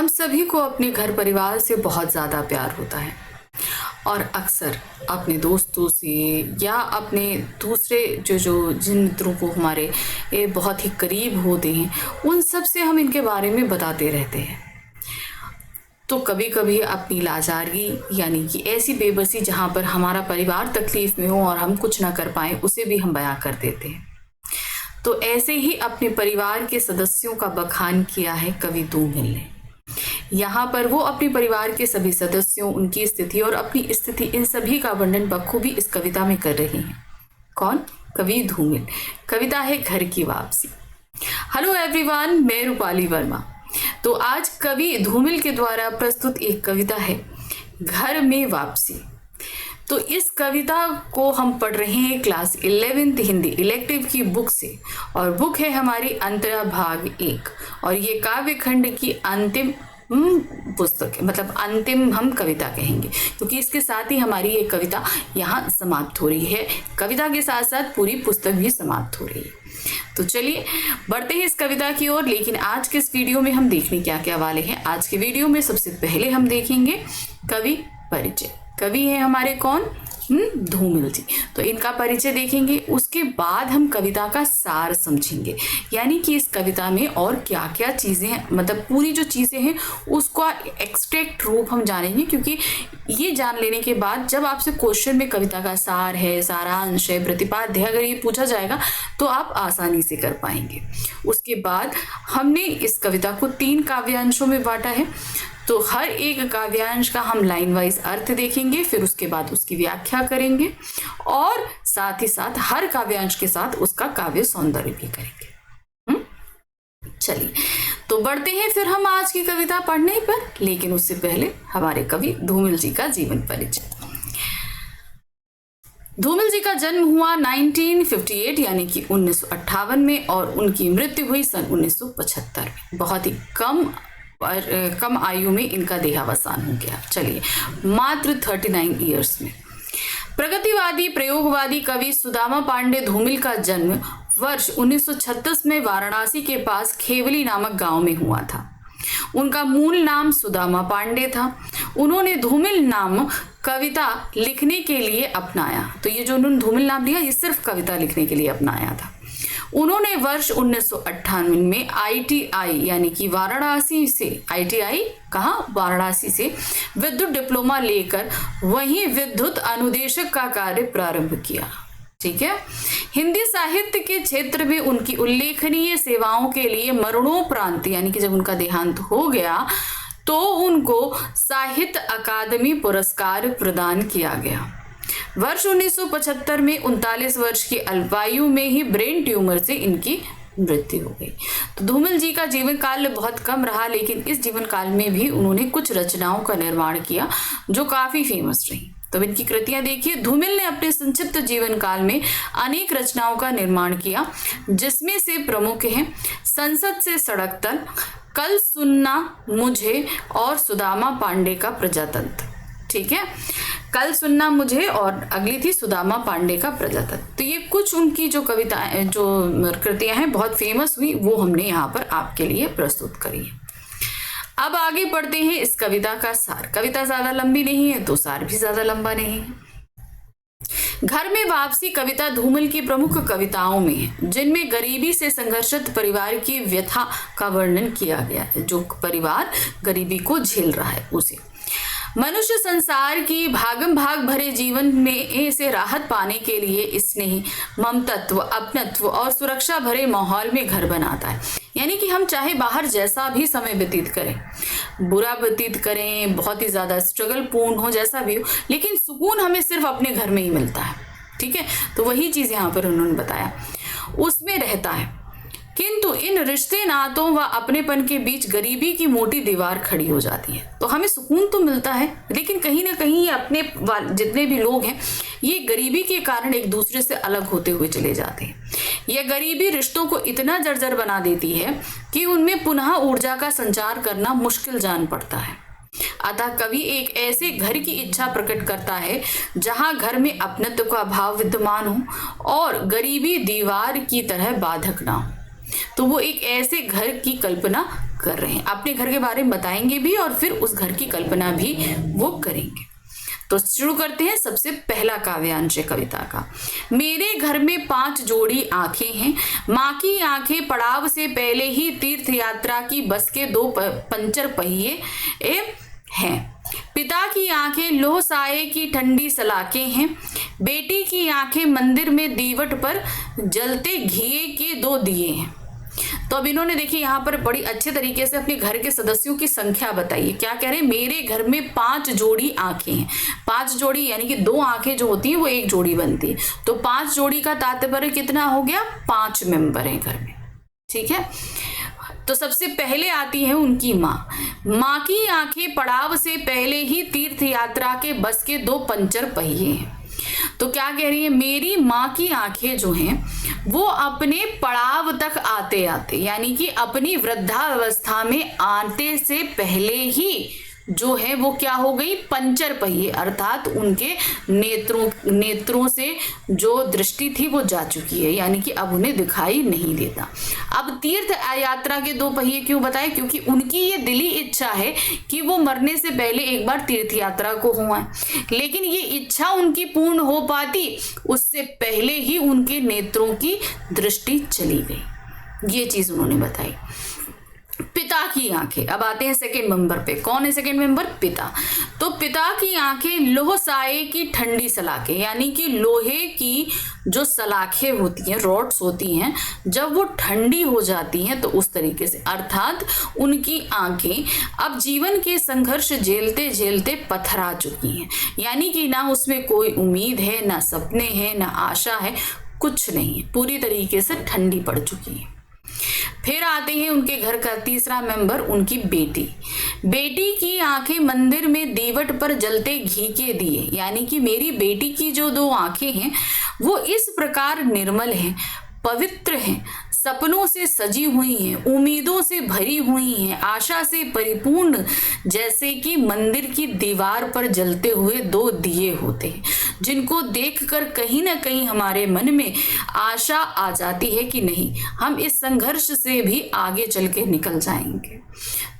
हम सभी को अपने घर परिवार से बहुत ज़्यादा प्यार होता है और अक्सर अपने दोस्तों से या अपने दूसरे जिन मित्रों को हमारे बहुत ही करीब होते हैं उन सब से हम इनके बारे में बताते रहते हैं। तो कभी कभी अपनी लाचारी यानी कि ऐसी बेबसी जहाँ पर हमारा परिवार तकलीफ में हो और हम कुछ ना कर पाएँ उसे भी हम बयां कर देते हैं। तो ऐसे ही अपने परिवार के सदस्यों का बखान किया है कवि धूमिल ने। यहाँ पर वो अपने परिवार के सभी सदस्यों, उनकी स्थिति और अपनी स्थिति, इन सभी का वर्णन बखूबी इस कविता में कर रहे हैं। कौन? कवि धूमिल। कविता है घर की वापसी। हेलो एवरीवन, मैं रूपाली वर्मा। तो आज कवि धूमिल के द्वारा प्रस्तुत एक कविता है घर में वापसी। तो इस कविता को हम पढ़ रहे हैं क्लास 11th हिंदी इलेक्टिव की बुक से और बुक है हमारी अंतरा भाग 1 और ये काव्य खंड की अंतिम पुस्तक है, मतलब अंतिम हम कविता कहेंगे क्योंकि इसके साथ ही हमारी ये कविता यहाँ समाप्त हो रही है। कविता के साथ साथ पूरी पुस्तक भी समाप्त हो रही है। तो चलिए बढ़ते हैं इस कविता की ओर। लेकिन आज के इस वीडियो में हम देखने क्या क्या वाले हैं। आज के वीडियो में सबसे पहले हम देखेंगे कवि परिचय। कवि है हमारे कौन? धूमिल जी। तो इनका परिचय देखेंगे, उसके बाद हम कविता का सार समझेंगे, यानी कि इस कविता में और क्या क्या चीज़ें हैं, मतलब पूरी जो चीज़ें हैं उसका एक्सट्रैक्ट रूप हम जानेंगे। क्योंकि ये जान लेने के बाद जब आपसे क्वेश्चन में कविता का सार है, सारांश है, प्रतिपाद्य है, अगर ये पूछा जाएगा तो आप आसानी से कर पाएंगे। उसके बाद हमने इस कविता को 3 काव्यांशों में बांटा है। तो हर एक काव्यांश का हम लाइन वाइज अर्थ देखेंगे, फिर उसके बाद उसकी व्याख्या करेंगे और साथ ही साथ हर काव्यांश के साथ उसका काव्य सौंदर्य भी करेंगे। चलिए तो बढ़ते हैं फिर हम आज की कविता पढ़ने पर। लेकिन उससे पहले हमारे कवि धूमिल जी का जीवन परिचय। धूमिल जी का जन्म हुआ 1958 यानी कि 1958 में और उनकी मृत्यु हुई सन 1975 में। बहुत ही कम आयु में इनका देहावसान हो गया। चलिए, मात्र 39 ईयर्स में। प्रगतिवादी प्रयोगवादी कवि सुदामा पांडे धूमिल का जन्म वर्ष 1936 में वाराणसी के पास खेवली नामक गांव में हुआ था। उनका मूल नाम सुदामा पांडे था। उन्होंने धूमिल नाम कविता लिखने के लिए अपनाया। तो ये जो उन्होंने धूमिल नाम लिया ये सिर्फ कविता लिखने के लिए अपनाया था। उन्होंने वर्ष 1958 में ITI यानी कि वाराणसी से, ITI कहाँ? वाराणसी से विद्युत डिप्लोमा लेकर वहीं विद्युत अनुदेशक का कार्य प्रारंभ किया। ठीक है। हिंदी साहित्य के क्षेत्र में उनकी उल्लेखनीय सेवाओं के लिए मरणोपरांत यानी कि जब उनका देहांत हो गया तो उनको साहित्य अकादमी पुरस्कार प्रदान किया गया। वर्ष 1975 में 39 वर्ष की अल्पायु में ही ब्रेन ट्यूमर से इनकी मृत्यु हो गई। तो धूमिल जी का जीवन काल बहुत कम रहा, लेकिन इस जीवन काल में भी उन्होंने कुछ रचनाओं का निर्माण किया जो काफी फेमस रही। तो इनकी कृतियां देखिए। धूमिल ने अपने संक्षिप्त जीवन काल में अनेक रचनाओं का निर्माण किया, जिसमें से प्रमुख हैं संसद से सड़क तक, कल सुनना मुझे और सुदामा पांडे का प्रजातंत्र। ठीक है, कल सुनना मुझे और अगली थी सुदामा पांडे का प्रजातंत्र। तो ये कुछ उनकी जो कविताएं, जो कृतियां हैं बहुत फेमस हुई, वो हमने यहाँ पर आपके लिए प्रस्तुत करी है। अब आगे बढ़ते हैं इस कविता का सार। कविता ज्यादा लंबी नहीं है तो सार भी ज्यादा लंबा नहीं है। घर में वापसी कविता धूमिल की प्रमुख कविताओं में है, जिनमें गरीबी से संघर्षित परिवार की व्यथा का वर्णन किया गया है। जो परिवार गरीबी को झेल रहा है उसे मनुष्य संसार की भागम भाग भरे जीवन में से राहत पाने के लिए स्नेह, ममतत्व, अपनत्व और सुरक्षा भरे माहौल में घर बनाता है। यानी कि हम चाहे बाहर जैसा भी समय व्यतीत करें, बुरा व्यतीत करें, बहुत ही ज्यादा स्ट्रगल पूर्ण हो, जैसा भी हो, लेकिन सुकून हमें सिर्फ अपने घर में ही मिलता है। ठीक है, तो वही चीज यहाँ पर उन्होंने बताया, उसमें रहता है। किंतु इन रिश्ते नातों व अपनेपन के बीच गरीबी की मोटी दीवार खड़ी हो जाती है। तो हमें सुकून तो मिलता है, लेकिन कहीं ना कहीं ये अपने जितने भी लोग हैं ये गरीबी के कारण एक दूसरे से अलग होते हुए चले जाते हैं। यह गरीबी रिश्तों को इतना जर्जर बना देती है कि उनमें पुनः ऊर्जा का संचार करना मुश्किल जान पड़ता है। अतः कवि एक ऐसे घर की इच्छा प्रकट करता है जहां घर में अपनत्व का भाव विद्यमान हो और गरीबी दीवार की तरह बाधक ना हो। तो वो एक ऐसे घर की कल्पना कर रहे हैं। अपने घर के बारे में बताएंगे भी और फिर उस घर की कल्पना भी वो करेंगे। तो शुरू करते हैं सबसे पहला काव्यांश है कविता का। मेरे घर में 5 जोड़ी आंखें हैं, माँ की आंखें पड़ाव से पहले ही तीर्थ यात्रा की बस के 2 पंचर पहिए हैं। पिता की आंखें लोह साये की ठंडी सलाखें हैं। बेटी की आंखें मंदिर में दीवट पर जलते घिए के 2 दिए हैं। तो अब इन्होंने देखिए यहाँ पर बड़ी अच्छे तरीके से अपने घर के सदस्यों की संख्या बताई है। क्या कह रहे हैं, मेरे घर में 5 जोड़ी आंखें हैं। 5 जोड़ी यानी कि 2 आंखें जो होती हैं वो 1 जोड़ी बनती है। तो 5 जोड़ी का तात्पर्य कितना हो गया, 5 मेंबर हैं घर में। ठीक है, तो सबसे पहले आती है उनकी माँ। माँ की आंखें पड़ाव से पहले ही तीर्थ यात्रा के बस के 2 पंचर पहिए हैं। तो क्या कह रही है, मेरी माँ की आंखें जो हैं वो अपने पड़ाव तक आते आते यानी कि अपनी वृद्धावस्था में आते से पहले ही जो है वो क्या हो गई, पंचर पहिए, अर्थात उनके नेत्रों से जो दृष्टि थी वो जा चुकी है, यानी कि अब उन्हें दिखाई नहीं देता। अब तीर्थ यात्रा के 2 पहिए क्यों बताए, क्योंकि उनकी ये दिली इच्छा है कि वो मरने से पहले एक बार तीर्थ यात्रा को हो आए, लेकिन ये इच्छा उनकी पूर्ण हो पाती उससे पहले ही उनके नेत्रों की दृष्टि चली गई। ये चीज उन्होंने बताई। पिता की आंखें, अब आते हैं सेकंड मेंबर पे। कौन है सेकंड मेंबर, पिता। तो पिता की आंखें लोह साये की ठंडी सलाखें, यानी कि लोहे की जो सलाखें होती हैं, रॉड्स होती हैं, जब वो ठंडी हो जाती हैं तो उस तरीके से, अर्थात उनकी आंखें अब जीवन के संघर्ष झेलते झेलते पथरा चुकी हैं, यानी कि ना उसमें कोई उम्मीद है, ना सपने हैं, ना आशा है, कुछ नहीं है, पूरी तरीके से ठंडी पड़ चुकी है। फिर आते हैं उनके घर का तीसरा मेंबर, उनकी बेटी। बेटी की आंखें मंदिर में दीवट पर जलते घी के दिए, यानी कि मेरी बेटी की जो 2 आंखें हैं वो इस प्रकार निर्मल हैं, पवित्र हैं, सपनों से सजी हुई हैं, उम्मीदों से भरी हुई हैं, आशा से परिपूर्ण, जैसे कि मंदिर की दीवार पर जलते हुए 2 दिए होते हैं, जिनको देखकर कहीं ना कहीं हमारे मन में आशा आ जाती है कि नहीं, हम इस संघर्ष से भी आगे चल के निकल जाएंगे।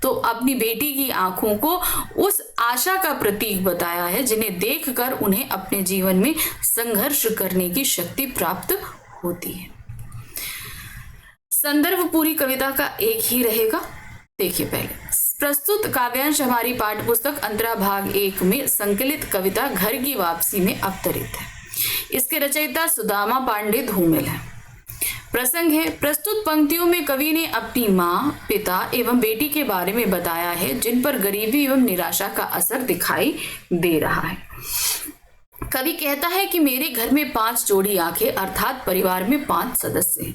तो अपनी बेटी की आंखों को उस आशा का प्रतीक बताया है जिन्हें देखकर उन्हें अपने जीवन में संघर्ष करने की शक्ति प्राप्त होती है। संदर्भ पूरी कविता का एक ही रहेगा। देखिए, पहले प्रस्तुत काव्यांश हमारी पाठ्य पुस्तक अंतरा भाग 1 में संकलित कविता घर की वापसी में अवतरित है। इसके रचयिता सुदामा पांडे धूमिल है। प्रसंग है, प्रस्तुत पंक्तियों में कवि ने अपनी माँ, पिता एवं बेटी के बारे में बताया है जिन पर गरीबी एवं निराशा का असर दिखाई दे रहा है। कवि कहता है कि मेरे घर में 5 जोड़ी आंखें, अर्थात परिवार में 5 सदस्य हैं।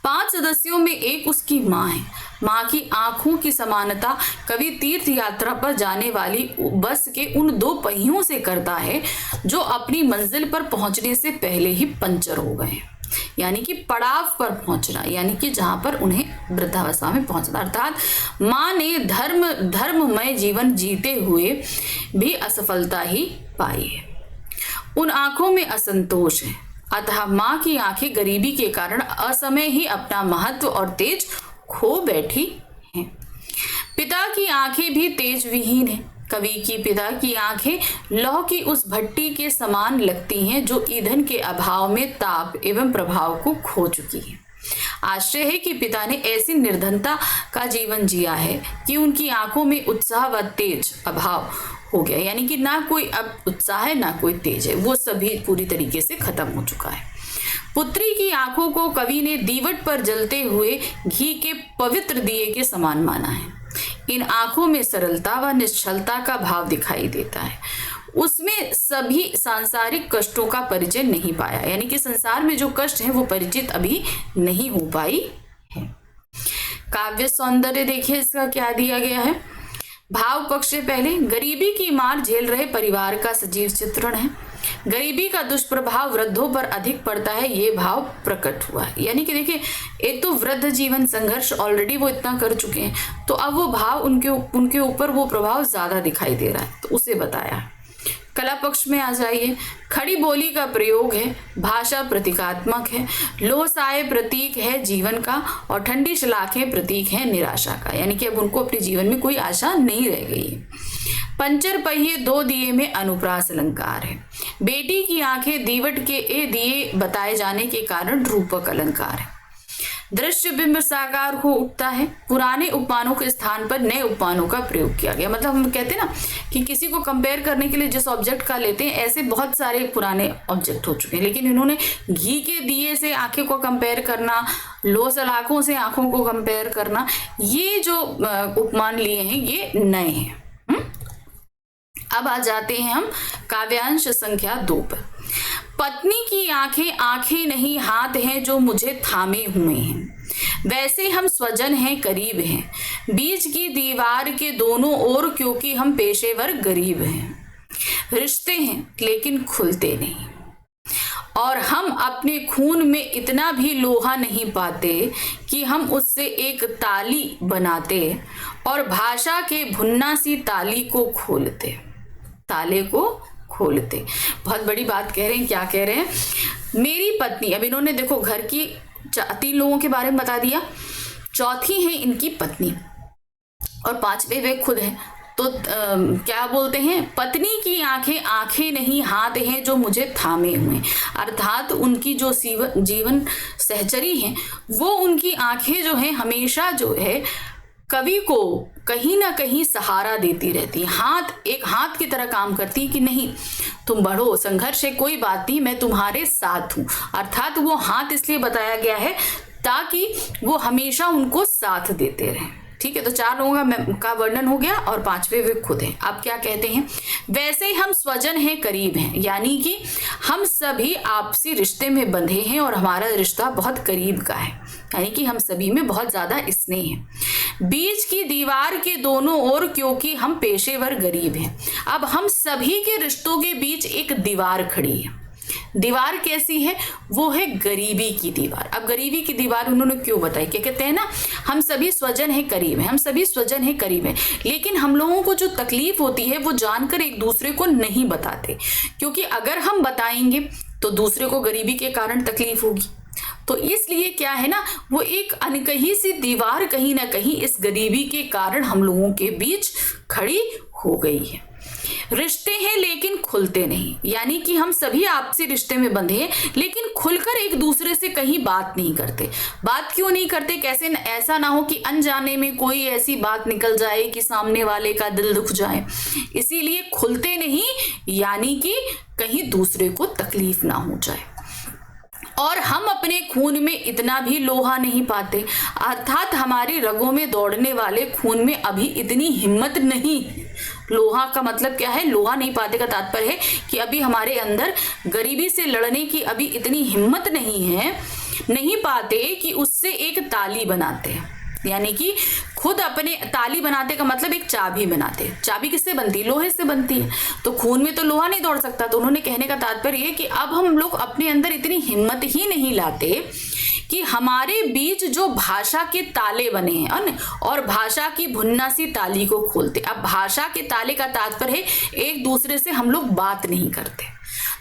5 सदस्यों में एक उसकी माँ है। माँ की आंखों की समानता कवि तीर्थ यात्रा पर जाने वाली बस के उन 2 पहियों से करता है जो अपनी मंजिल पर पहुंचने से पहले ही पंचर हो गए, यानी कि पड़ाव पर पहुंचना, यानी कि जहां पर उन्हें वृद्धावस्था में पहुंचना, अर्थात माँ ने धर्ममय जीवन जीते हुए भी असफलता ही पाई है। उन आंखों में असंतोष है, अतः माँ की आंखें गरीबी के कारण असमय ही अपना महत्व और तेज खो बैठी हैं। पिता की आंखें भी तेज विहीन है। कवि की पिता की आंखें लौह की उस भट्टी के समान लगती हैं जो ईंधन के अभाव में ताप एवं प्रभाव को खो चुकी है। आश्चर्य है कि पिता ने ऐसी निर्धनता का जीवन जिया है कि उनकी आंखों में उत्साह व तेज अभाव हो गया, यानी कि ना कोई अब उत्साह है ना कोई तेज है, वो सभी पूरी तरीके से खत्म हो चुका है। पुत्री की आंखों को कवि ने दीवट पर जलते हुए घी के पवित्र दिए के समान माना है। इन आंखों में सरलता व निश्चलता का भाव दिखाई देता है। उसमें सभी सांसारिक कष्टों का परिचय नहीं पाया, यानी कि संसार में जो कष्ट है वो परिचित अभी नहीं हो पाई है। काव्य सौंदर्य देखिए इसका क्या दिया गया है। भाव पक्ष से पहले गरीबी की मार झेल रहे परिवार का सजीव चित्रण है। गरीबी का दुष्प्रभाव वृद्धों पर अधिक पड़ता है, ये भाव प्रकट हुआ है। यानी कि देखिए, एक तो वृद्ध जीवन संघर्ष ऑलरेडी वो इतना कर चुके हैं, तो अब वो भाव उनके ऊपर वो प्रभाव ज्यादा दिखाई दे रहा है, तो उसे बताया। कला पक्ष में आ जाइए। खड़ी बोली का प्रयोग है, भाषा प्रतीकात्मक है, लोसाए प्रतीक है जीवन का, और ठंडी शलाखें प्रतीक है निराशा का, यानी कि अब उनको अपने जीवन में कोई आशा नहीं रह गई है। पंचर पहिए दो दिए में अनुप्रास अलंकार है। बेटी की आंखें दीवट के दिए बताए जाने के कारण रूपक अलंकार है। दृश्य बिंब साकार हो उठता है। पुराने उपमानों के स्थान पर नए उपमानों का प्रयोग किया गया। मतलब हम कहते हैं ना कि किसी को कंपेयर करने के लिए जिस ऑब्जेक्ट का लेते हैं, ऐसे बहुत सारे पुराने ऑब्जेक्ट हो चुके हैं, लेकिन इन्होंने घी के दिए से आंखें को कंपेयर करना, लो सलाखों से आंखों को कंपेयर करना, ये जो उपमान लिए हैं ये नए हैं। अब आ जाते हैं हम काव्यांश संख्या 2 पर। पत्नी की आंखें आंखें नहीं हाथ हैं जो मुझे थामे हुए हैं, वैसे हम स्वजन हैं करीब हैं, बीच की दीवार के दोनों ओर क्योंकि हम पेशेवर गरीब हैं। रिश्ते हैं लेकिन खुलते नहीं, और हम अपने खून में इतना भी लोहा नहीं पाते कि हम उससे एक ताली बनाते और भाषा के भुन्ना सी ताली को खोलते, ताले को खोलते। बहुत बड़ी बात कह रहे हैं। क्या कह रहे हैं? मेरी पत्नी, अब इन्होंने देखो घर की 3 लोगों के बारे में बता दिया, चौथी है इनकी पत्नी और 5वें वे खुद हैं। तो क्या बोलते हैं? पत्नी की आंखें आंखें नहीं हाथ हैं जो मुझे थामे हुए, अर्थात उनकी जो जीवन सहचरी हैं वो उनकी आंखें जो हैं हमेशा जो है कवि को कहीं ना कहीं सहारा देती रहती है। हाथ एक हाथ की तरह काम करती है कि नहीं तुम बढ़ो, संघर्ष है कोई बात नहीं, मैं तुम्हारे साथ हूं। अर्थात वो हाथ इसलिए बताया गया है ताकि वो हमेशा उनको साथ देते रहें। ठीक है, तो 4 लोगों का वर्णन हो गया और 5वें वे खुद हैं। अब क्या कहते हैं? वैसे हम स्वजन हैं करीब हैं, यानी कि हम सभी आपसी रिश्ते में बंधे हैं और हमारा रिश्ता बहुत करीब का है, यानी कि हम सभी में बहुत ज्यादा स्नेह है। बीच की दीवार के दोनों ओर क्योंकि हम पेशेवर गरीब हैं। अब हम सभी के रिश्तों के बीच एक दीवार खड़ी है। दीवार कैसी है? वो है गरीबी की दीवार। अब गरीबी की दीवार उन्होंने क्यों बताई? क्या कहते हैं ना, हम सभी स्वजन है करीब है, हम सभी स्वजन है करीब है, लेकिन हम लोगों को जो तकलीफ होती है वो जानकर एक दूसरे को नहीं बताते, क्योंकि अगर हम बताएंगे तो दूसरे को गरीबी के कारण तकलीफ होगी। तो इसलिए क्या है ना, वो एक अनकही सी दीवार कहीं ना कहीं इस गरीबी के कारण हम लोगों के बीच खड़ी हो गई है। रिश्ते हैं लेकिन खुलते नहीं, यानी कि हम सभी आपसी रिश्ते में बंधे हैं लेकिन खुलकर एक दूसरे से कहीं बात नहीं करते। बात क्यों नहीं करते? कैसे? ऐसा ना हो कि अनजाने में कोई ऐसी बात निकल जाए कि सामने वाले का दिल दुख जाए, इसीलिए खुलते नहीं, यानी कि कहीं दूसरे को तकलीफ ना हो जाए। और हम अपने खून में इतना भी लोहा नहीं पाते, अर्थात हमारी रगों में दौड़ने वाले खून में अभी इतनी हिम्मत नहीं। लोहा का मतलब क्या है? लोहा नहीं पाते का तात्पर्य है कि अभी हमारे अंदर गरीबी से लड़ने की अभी इतनी हिम्मत नहीं है, नहीं पाते कि उससे एक ताली बनाते हैं, यानी कि खुद अपने ताली बनाते का मतलब एक चाबी बनाते। चाबी किससे बनती है? लोहे से बनती है। तो खून में तो लोहा नहीं दौड़ सकता। तो उन्होंने कहने का तात्पर्य है कि अब हम लोग अपने अंदर इतनी हिम्मत ही नहीं लाते कि हमारे बीच जो भाषा के ताले बने हैं और भाषा की भुन्ना सी ताली को खोलते। अब भाषा के ताले का तात्पर्य है एक दूसरे से हम लोग बात नहीं करते।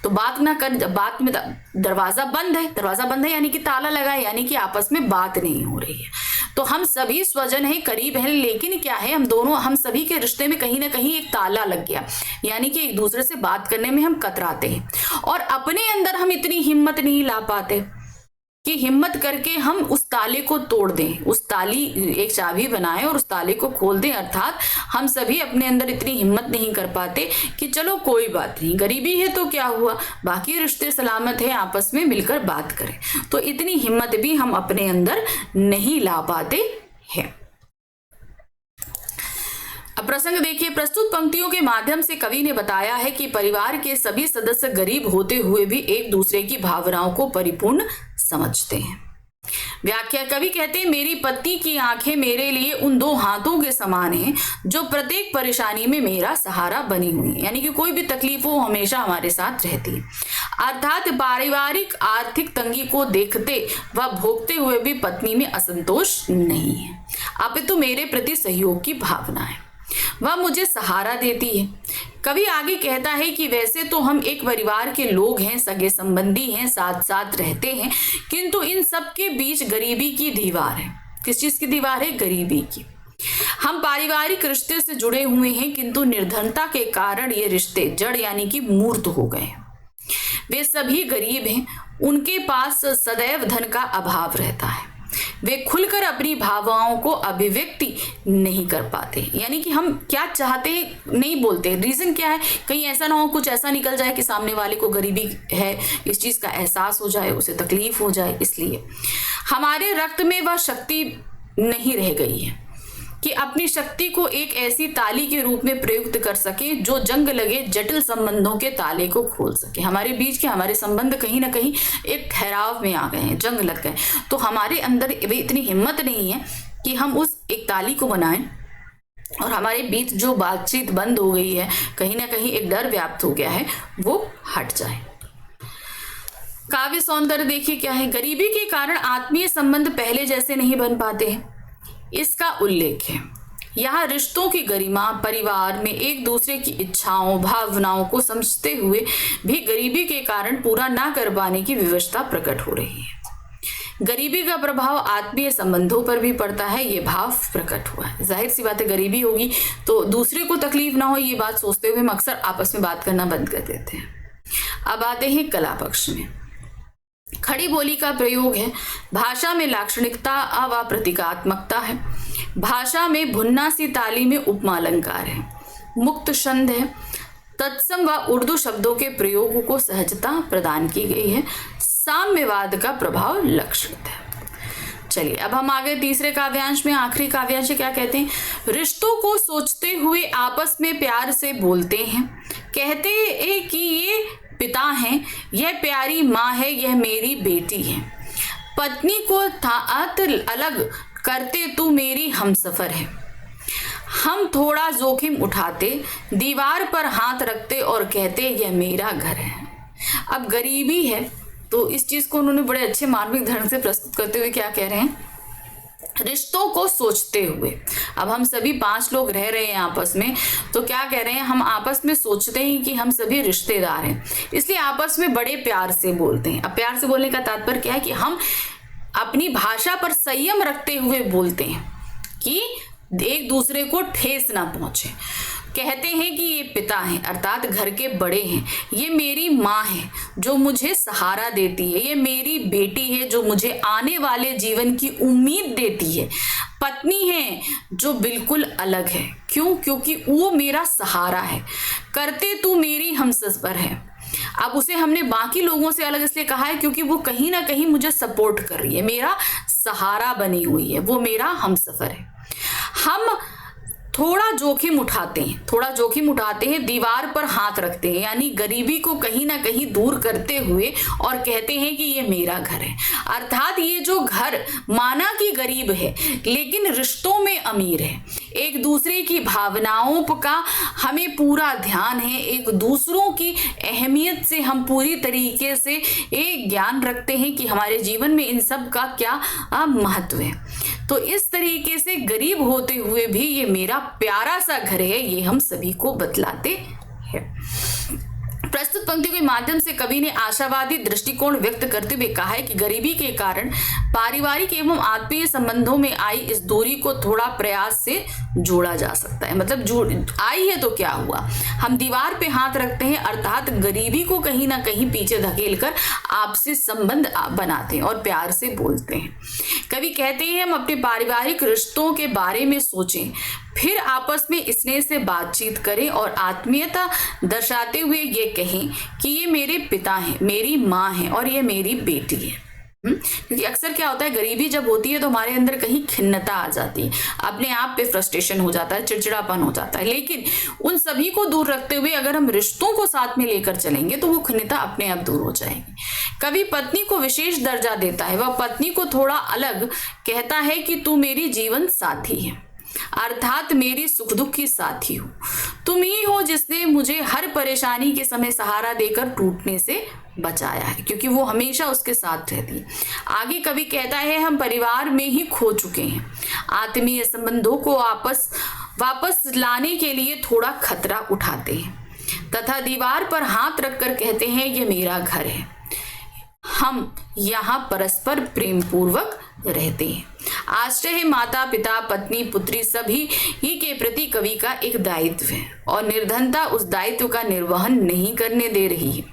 तो बात ना कर, बात में दरवाजा बंद है, दरवाजा बंद है यानी कि ताला लगा है, यानी कि आपस में बात नहीं हो रही है। तो हम सभी स्वजन हैं करीब हैं, लेकिन क्या है, हम सभी के रिश्ते में कहीं ना कहीं एक ताला लग गया, यानी कि एक दूसरे से बात करने में हम कतराते हैं और अपने अंदर हम इतनी हिम्मत नहीं ला पाते कि हिम्मत करके हम उस ताले को तोड़ दें, उस ताली एक चाबी बनाएं और उस ताले को खोल दें। अर्थात हम सभी अपने अंदर इतनी हिम्मत नहीं कर पाते कि चलो कोई बात नहीं, गरीबी है तो क्या हुआ, बाकी रिश्ते सलामत है, आपस में मिलकर बात करें। तो इतनी हिम्मत भी हम अपने अंदर नहीं ला पाते हैं। अब प्रसंग देखिए। प्रस्तुत पंक्तियों के माध्यम से कवि ने बताया है कि परिवार के सभी सदस्य गरीब होते हुए भी एक दूसरे की भावनाओं को परिपूर्ण समझते हैं। व्याख्या। कवि कहते हैं, मेरी पत्नी की आंखें मेरे लिए उन 2 हाथों के समान हैं जो प्रत्येक परेशानी में मेरा सहारा बनी हुई है, यानी कि कोई भी तकलीफ हो हमेशा हमारे साथ रहती है। अर्थात पारिवारिक आर्थिक तंगी को देखते व भोगते हुए भी पत्नी में असंतोष नहीं है, अपितु मेरे प्रति सहयोग की भावना है। वह मुझे सहारा देती है। कवि आगे कहता है कि वैसे तो हम एक परिवार के लोग हैं, सगे संबंधी हैं, साथ साथ रहते हैं, किंतु इन सब के बीच गरीबी की दीवार है। किस चीज की दीवार है? गरीबी की। हम पारिवारिक रिश्ते से जुड़े हुए हैं, किंतु निर्धनता के कारण ये रिश्ते जड़ यानी कि मूर्त हो गए। वे सभी गरीब हैं, उनके पास सदैव धन का अभाव रहता है, वे खुलकर अपनी भावनाओं को अभिव्यक्ति नहीं कर पाते। यानी कि हम क्या चाहते हैं नहीं बोलते। रीजन क्या है? कहीं ऐसा ना हो, कुछ ऐसा निकल जाए कि सामने वाले को गरीबी है, इस चीज का एहसास हो जाए, उसे तकलीफ हो जाए। इसलिए हमारे रक्त में वह शक्ति नहीं रह गई है कि अपनी शक्ति को एक ऐसी ताली के रूप में प्रयुक्त कर सके जो जंग लगे जटिल संबंधों के ताले को खोल सके। हमारे बीच के हमारे संबंध कहीं ना कहीं एक ठहराव में आ गए हैं, जंग लग गए, तो हमारे अंदर इतनी हिम्मत नहीं है कि हम उस एक ताली को बनाएं और हमारे बीच जो बातचीत बंद हो गई है, कहीं ना कहीं एक डर व्याप्त हो गया है, वो हट जाए। काव्य सौंदर्य देखिए क्या है। गरीबी के कारण आत्मीय संबंध पहले जैसे नहीं बन पाते हैं, इसका उल्लेख है। यहाँ रिश्तों की गरिमा, परिवार में एक दूसरे की इच्छाओं भावनाओं को समझते हुए भी गरीबी के कारण पूरा ना कर पाने की विवशता प्रकट हो रही है। गरीबी का प्रभाव आत्मीय संबंधों पर भी पड़ता है, ये भाव प्रकट हुआ है। जाहिर सी बात है, गरीबी होगी तो दूसरे को तकलीफ ना हो, ये बात सोचते हुए हम अक्सर आपस में बात करना बंद कर देते हैं। अब आते हैं कला पक्ष में। खड़ी बोली का प्रयोग है। भाषा में लाक्षणिकता व प्रतीकात्मकता है। भाषा में भुन्ना सी ताली में उपमा अलंकार है। मुक्त छंद है। तत्सम व उर्दू शब्दों के प्रयोग को सहजता प्रदान की गई है। साम्यवाद का प्रभाव लक्षित है। चलिए अब हम आगे तीसरे काव्यांश में। आखिरी काव्यांश क्या कहते हैं? रिश्तों को सोचते हुए आपस में प्यार से बोलते हैं, कहते हैं कि ये पिता हैं, यह प्यारी माँ है, यह मेरी बेटी है। पत्नी को तात अलग करते तू मेरी हमसफर है। हम थोड़ा जोखिम उठाते, दीवार पर हाथ रखते और कहते यह मेरा घर है। अब गरीबी है तो इस चीज को उन्होंने बड़े अच्छे मार्मिक ढंग से प्रस्तुत करते हुए क्या कह रहे हैं? रिश्तों को सोचते हुए। अब हम सभी 5 लोग रह रहे हैं आपस में, तो क्या कह रहे हैं? हम आपस में सोचते हैं कि हम सभी रिश्तेदार हैं, इसलिए आपस में बड़े प्यार से बोलते हैं। अब प्यार से बोलने का तात्पर्य क्या है? कि हम अपनी भाषा पर संयम रखते हुए बोलते हैं कि एक दूसरे को ठेस ना पहुंचे। कहते हैं कि ये पिता हैं, अर्थात घर के बड़े हैं। ये मेरी माँ है जो मुझे सहारा देती है। ये मेरी बेटी है जो मुझे आने वाले जीवन की उम्मीद देती है। पत्नी है जो बिल्कुल अलग है। क्यों? क्योंकि वो मेरा सहारा है। करते तू मेरी हमसफर है। अब उसे हमने बाकी लोगों से अलग इसलिए कहा है क्योंकि वो कहीं ना कहीं मुझे सपोर्ट कर रही है, मेरा सहारा बनी हुई है, वो मेरा हमसफर है। हम थोड़ा जोखिम उठाते हैं, दीवार पर हाथ रखते हैं, यानी गरीबी को कहीं ना कहीं दूर करते हुए और कहते हैं कि ये मेरा घर है। अर्थात ये जो घर माना कि गरीब है लेकिन रिश्तों में अमीर है, एक दूसरे की भावनाओं का हमें पूरा ध्यान है, एक दूसरों की अहमियत से हम पूरी तरीके से एक ज्ञान रखते हैं कि हमारे जीवन में इन सब का क्या महत्व है। तो इस तरीके से गरीब होते हुए भी ये मेरा प्यारा सा घर है, ये हम सभी को बतलाते हैं। प्रस्तुत पंक्तियों के माध्यम से कवि ने आशावादी दृष्टिकोण व्यक्त करते हुए कहा है कि गरीबी के कारण पारिवारिक एवं आत्मीय संबंधों में आई इस दूरी को थोड़ा प्रयास से जोड़ा जा सकता है। मतलब आई है तो क्या हुआ, हम दीवार पे हाथ रखते हैं, अर्थात गरीबी को कहीं ना कहीं पीछे धकेल कर आपसी संबंध बनाते हैं और प्यार से बोलते हैं। कवि कहते हैं हम अपने पारिवारिक रिश्तों के बारे में सोचें, फिर आपस में स्नेह से बातचीत करें और आत्मीयता दर्शाते हुए ये कहें कि ये मेरे पिता हैं, मेरी माँ है और ये मेरी बेटी है। क्योंकि अक्सर क्या होता है, गरीबी जब होती है तो हमारे अंदर कहीं खिन्नता आ जाती है, अपने आप पे फ्रस्ट्रेशन हो जाता है, चिड़चिड़ापन हो जाता है। लेकिन उन सभी को दूर रखते हुए अगर हम रिश्तों को साथ में लेकर चलेंगे तो वो खिन्नता अपने आप दूर हो जाएगी। कवि पत्नी को विशेष दर्जा देता है, वह पत्नी को थोड़ा अलग कहता है कि तू मेरी जीवन साथी है, अर्थात मेरी सुख दुख की साथी हो। तुम ही हो जिसने मुझे हर परेशानी के समय सहारा देकर टूटने से बचाया है, क्योंकि वो हमेशा उसके साथ रहती है। आगे कवि कहता है हम परिवार में ही खो चुके हैं, आत्मीय संबंधों को वापस लाने के लिए थोड़ा खतरा उठाते हैं। तथा दीवार पर हाथ रखकर कहते हैं ये मेरा घर है, हम यहाँ परस्पर प्रेम पूर्वक रहते हैं। आश्रय है माता पिता पत्नी पुत्री सभी ही के प्रति कवि का एक दायित्व है और निर्धनता उस दायित्व का निर्वहन नहीं करने दे रही है।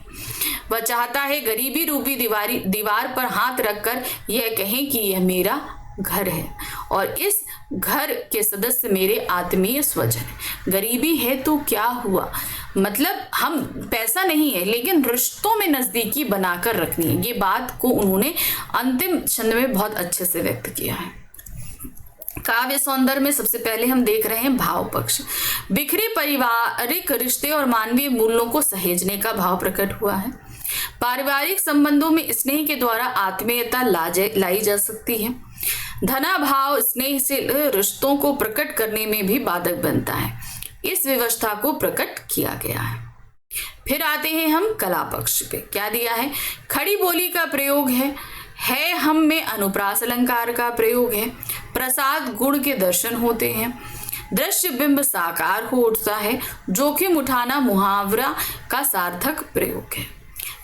वह चाहता है गरीबी रूपी दीवार पर हाथ रखकर यह कहें कि यह मेरा घर है और इस घर के सदस्य मेरे आत्मीय स्वजन है। गरीबी है तो क्या हुआ, मतलब हम पैसा नहीं है लेकिन रिश्तों में नजदीकी बनाकर रखनी है। ये बात को उन्होंने अंतिम छंद में बहुत अच्छे से व्यक्त किया है। काव्य सौंदर्य में सबसे पहले हम देख रहे हैं भाव पक्ष। बिखरे पारिवारिक रिश्ते और मानवीय मूल्यों को सहेजने का भाव प्रकट हुआ है। पारिवारिक संबंधों में स्नेह के द्वारा आत्मीयता लाई जा सकती है। धना भाव स्नेह से रिश्तों को प्रकट करने में भी बाधक बनता है। इस व्यवस्था को प्रकट किया गया है। फिर आते हैं हम कला पक्ष पे। क्या दिया है, खड़ी बोली का प्रयोग है हम में अनुप्रास अलंकार का प्रयोग है, प्रसाद गुण के दर्शन होते हैं, दृश्य बिंब साकार हो उठता है, जोखिम उठाना मुहावरा का सार्थक प्रयोग है,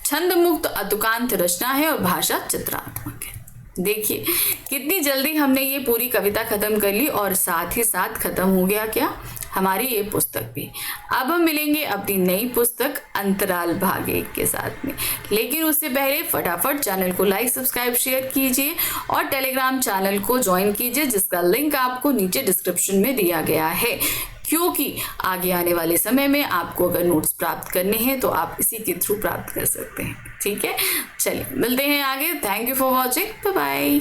छंद मुक्त अतुकांत रचना है और भाषा चित्रात्मक है। देखिए कितनी जल्दी हमने ये पूरी कविता खत्म कर ली और साथ ही साथ खत्म हो गया क्या, हमारी ये पुस्तक भी। अब हम मिलेंगे अपनी नई पुस्तक अंतराल भाग 1 के साथ में, लेकिन उससे पहले फटाफट चैनल को लाइक सब्सक्राइब शेयर कीजिए और टेलीग्राम चैनल को ज्वाइन कीजिए जिसका लिंक आपको नीचे डिस्क्रिप्शन में दिया गया है, क्योंकि आगे आने वाले समय में आपको अगर नोट्स प्राप्त करने हैं तो आप इसी के थ्रू प्राप्त कर सकते हैं। ठीक है, चलिए मिलते हैं आगे। Thank you for watching, bye bye.